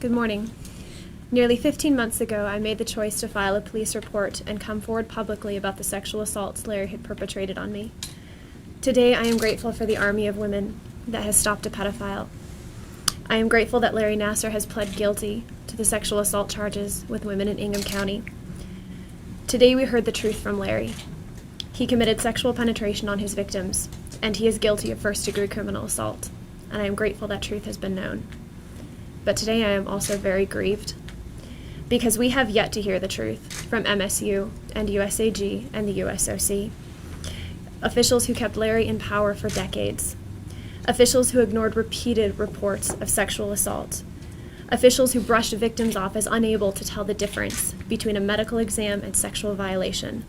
Good morning. Nearly 15 months ago, I made the choice to file a police report and come forward publicly about the sexual assaults Larry had perpetrated on me. Today, I am grateful for the army of women that has stopped a pedophile. I am grateful that Larry Nassar has pled guilty to the sexual assault charges with women in Ingham County. Today, we heard the truth from Larry. He committed sexual penetration on his victims, and he is guilty of first-degree criminal assault, and I am grateful that truth has been known. But today I am also very grieved, because we have yet to hear the truth from MSU and USAG and the USOC. Officials who kept Larry in power for decades. Officials who ignored repeated reports of sexual assault. Officials who brushed victims off as unable to tell the difference between a medical exam and sexual violation.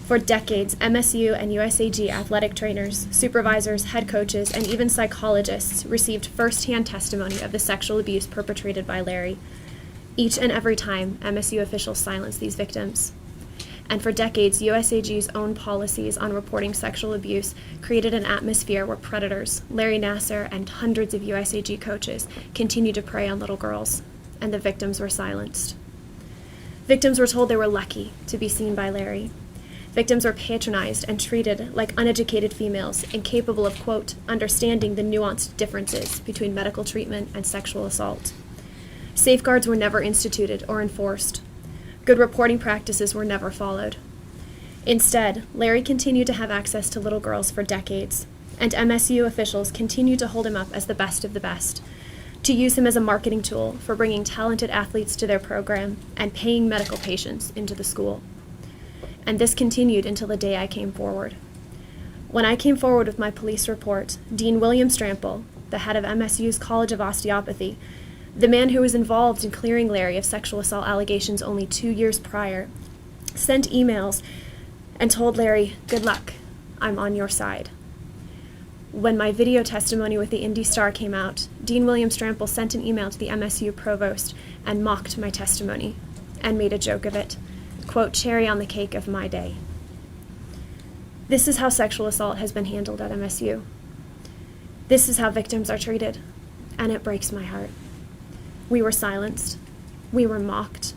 For decades, MSU and USAG athletic trainers, supervisors, head coaches, and even psychologists received first-hand testimony of the sexual abuse perpetrated by Larry. Each and every time, MSU officials silenced these victims. And for decades, USAG's own policies on reporting sexual abuse created an atmosphere where predators, Larry Nassar and hundreds of USAG coaches, continued to prey on little girls, and the victims were silenced. Victims were told they were lucky to be seen by Larry. Victims were patronized and treated like uneducated females, incapable of, quote, understanding the nuanced differences between medical treatment and sexual assault. Safeguards were never instituted or enforced. Good reporting practices were never followed. Instead, Larry continued to have access to little girls for decades, and MSU officials continued to hold him up as the best of the best, to use him as a marketing tool for bringing talented athletes to their program and paying medical patients into the school. And this continued until the day I came forward. When I came forward with my police report, Dean William Strample, the head of MSU's College of Osteopathy, the man who was involved in clearing Larry of sexual assault allegations only 2 years prior, sent emails and told Larry, "Good luck, I'm on your side." When my video testimony with the Indy Star came out, Dean William Strample sent an email to the MSU provost and mocked my testimony and made a joke of it. Quote, "cherry on the cake of my day." This is how sexual assault has been handled at MSU. This is how victims are treated, and it breaks my heart. We were silenced, we were mocked,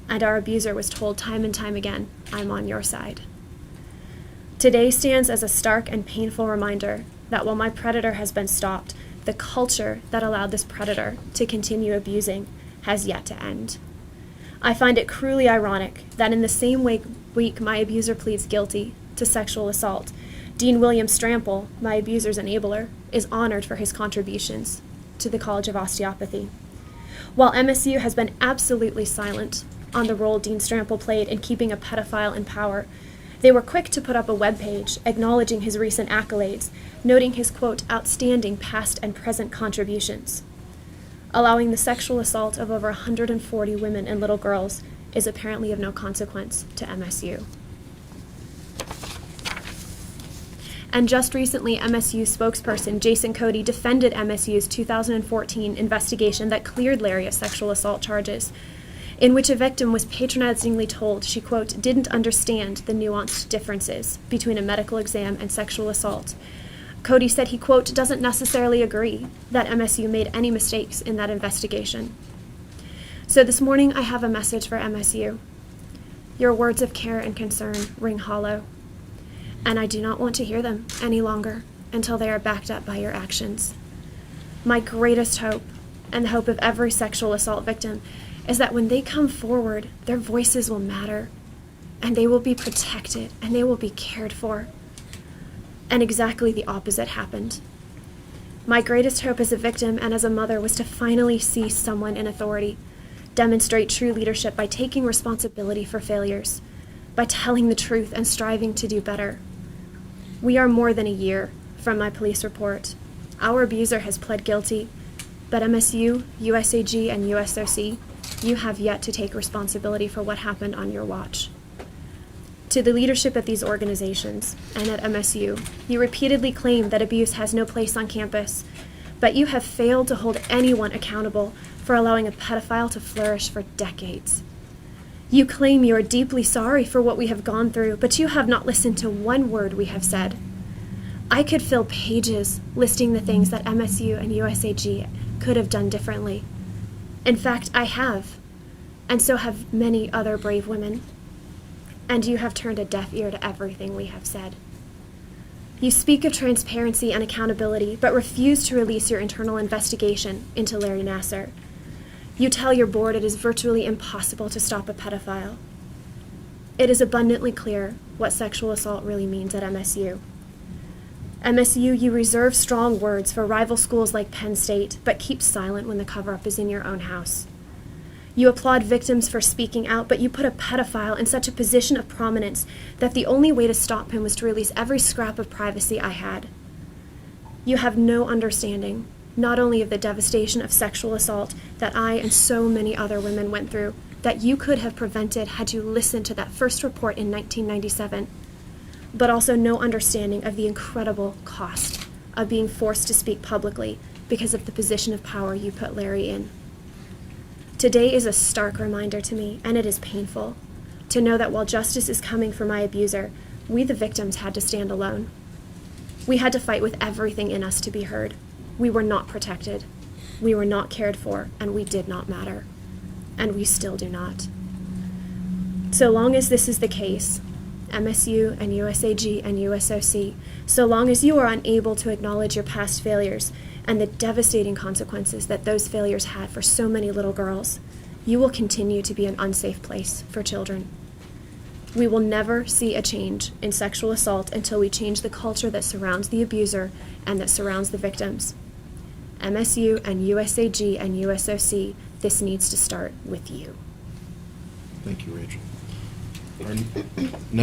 and our abuser was told time and time again, "I'm on your side." Today stands as a stark and painful reminder that while my predator has been stopped, the culture that allowed this predator to continue abusing has yet to end. I find it cruelly ironic that in the same week my abuser pleads guilty to sexual assault, Dean William Strample, my abuser's enabler, is honored for his contributions to the College of Osteopathy. While MSU has been absolutely silent on the role Dean Strample played in keeping a pedophile in power, they were quick to put up a webpage acknowledging his recent accolades, noting his, quote, outstanding past and present contributions. Allowing the sexual assault of over 140 women and little girls is apparently of no consequence to MSU. And just recently, MSU spokesperson Jason Cody defended MSU's 2014 investigation that cleared Larry of sexual assault charges, in which a victim was patronizingly told she, quote, didn't understand the nuanced differences between a medical exam and sexual assault. Cody said he, quote, doesn't necessarily agree that MSU made any mistakes in that investigation. So this morning I have a message for MSU. Your words of care and concern ring hollow, and I do not want to hear them any longer until they are backed up by your actions. My greatest hope, and the hope of every sexual assault victim, is that when they come forward, their voices will matter, and they will be protected, and they will be cared for. And exactly the opposite happened. My greatest hope as a victim and as a mother was to finally see someone in authority demonstrate true leadership by taking responsibility for failures, by telling the truth and striving to do better. We are more than a year from my police report. Our abuser has pled guilty, but MSU, USAG, and USOC, you have yet to take responsibility for what happened on your watch. To the leadership at these organizations and at MSU, you repeatedly claim that abuse has no place on campus, but you have failed to hold anyone accountable for allowing a pedophile to flourish for decades. You claim you are deeply sorry for what we have gone through, but you have not listened to one word we have said. I could fill pages listing the things that MSU and USAG could have done differently, In fact, I have, and so have many other brave women. And you have turned a deaf ear to everything we have said. You speak of transparency and accountability, but refuse to release your internal investigation into Larry Nassar. You tell your board it is virtually impossible to stop a pedophile. It is abundantly clear what sexual assault really means at MSU. MSU, you reserve strong words for rival schools like Penn State, but keep silent when the cover-up is in your own house. You applaud victims for speaking out, but you put a pedophile in such a position of prominence that the only way to stop him was to release every scrap of privacy I had. You have no understanding, not only of the devastation of sexual assault that I and so many other women went through, that you could have prevented had you listened to that first report in 1997, but also no understanding of the incredible cost of being forced to speak publicly because of the position of power you put Larry in. Today is a stark reminder to me, and it is painful, to know that while justice is coming for my abuser, we the victims had to stand alone. We had to fight with everything in us to be heard. We were not protected, we were not cared for, and we did not matter. And we still do not. So long as this is the case, MSU and USAG and USOC, so long as you are unable to acknowledge your past failures and the devastating consequences that those failures had for so many little girls, you will continue to be an unsafe place for children. We will never see a change in sexual assault until we change the culture that surrounds the abuser and that surrounds the victims. MSU and USAG and USOC, this needs to start with you. Thank you, Rachel. Our next